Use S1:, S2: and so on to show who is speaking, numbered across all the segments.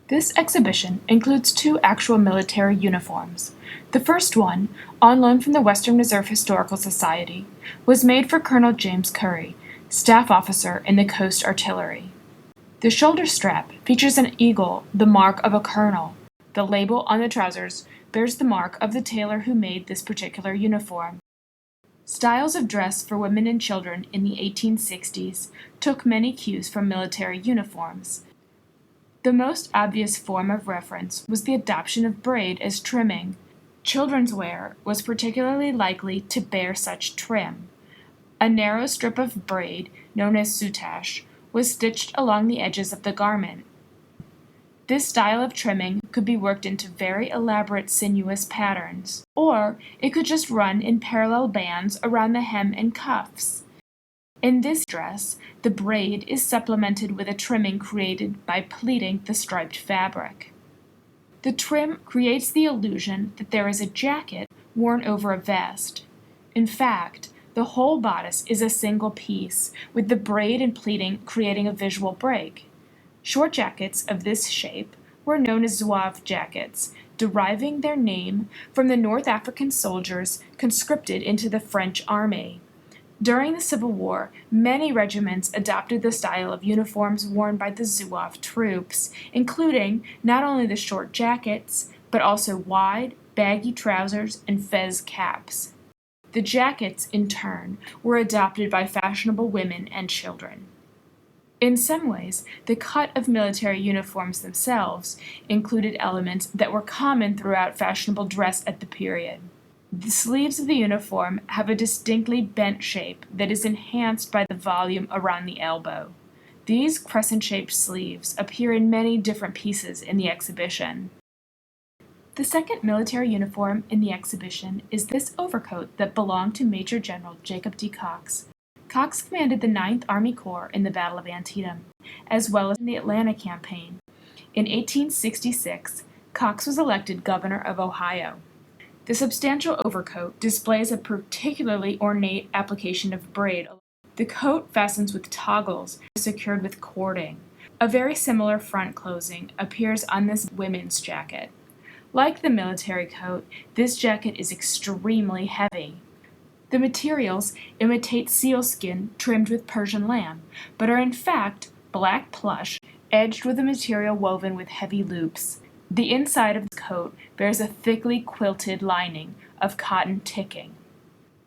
S1: This exhibition includes two actual military uniforms. The first one, on loan from the Western Reserve Historical Society, was made for Colonel James Curry, staff officer in the Coast Artillery. The shoulder strap features an eagle, the mark of a colonel. The label on the trousers bears the mark of the tailor who made this particular uniform. Styles of dress for women and children in the 1860s took many cues from military uniforms. The most obvious form of reference was the adoption of braid as trimming. Children's wear was particularly likely to bear such trim. A narrow strip of braid, known as soutache, was stitched along the edges of the garment. This style of trimming could be worked into very elaborate sinuous patterns, or it could just run in parallel bands around the hem and cuffs. In this dress, the braid is supplemented with a trimming created by pleating the striped fabric. The trim creates the illusion that there is a jacket worn over a vest. In fact, the whole bodice is a single piece, with the braid and pleating creating a visual break. Short jackets of this shape were known as zouave jackets, deriving their name from the North African soldiers conscripted into the French army. During the Civil War, many regiments adopted the style of uniforms worn by the zouave troops, including not only the short jackets, but also wide, baggy trousers and fez caps. The jackets, in turn, were adopted by fashionable women and children. In some ways, the cut of military uniforms themselves included elements that were common throughout fashionable dress at the period. The sleeves of the uniform have a distinctly bent shape that is enhanced by the volume around the elbow. These crescent-shaped sleeves appear in many different pieces in the exhibition. The second military uniform in the exhibition is this overcoat that belonged to Major General Jacob D. Cox. Cox commanded the 9th Army Corps in the Battle of Antietam, as well as in the Atlanta Campaign. In 1866, Cox was elected governor of Ohio. The substantial overcoat displays a particularly ornate application of braid. The coat fastens with toggles secured with cording. A very similar front closing appears on this women's jacket. Like the military coat, this jacket is extremely heavy. The materials imitate sealskin trimmed with Persian lamb, but are in fact black plush, edged with a material woven with heavy loops. The inside of the coat bears a thickly quilted lining of cotton ticking.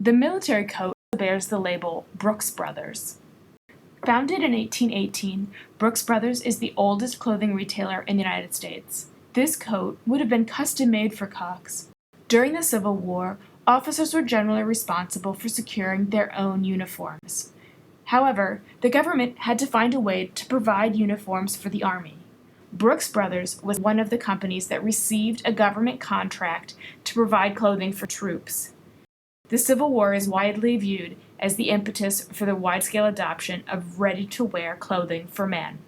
S1: The military coat bears the label Brooks Brothers. Founded in 1818, Brooks Brothers is the oldest clothing retailer in the United States. This coat would have been custom-made for Cox. During the Civil War, officers were generally responsible for securing their own uniforms. However, the government had to find a way to provide uniforms for the Army. Brooks Brothers was one of the companies that received a government contract to provide clothing for troops. The Civil War is widely viewed as the impetus for the wide-scale adoption of ready-to-wear clothing for men.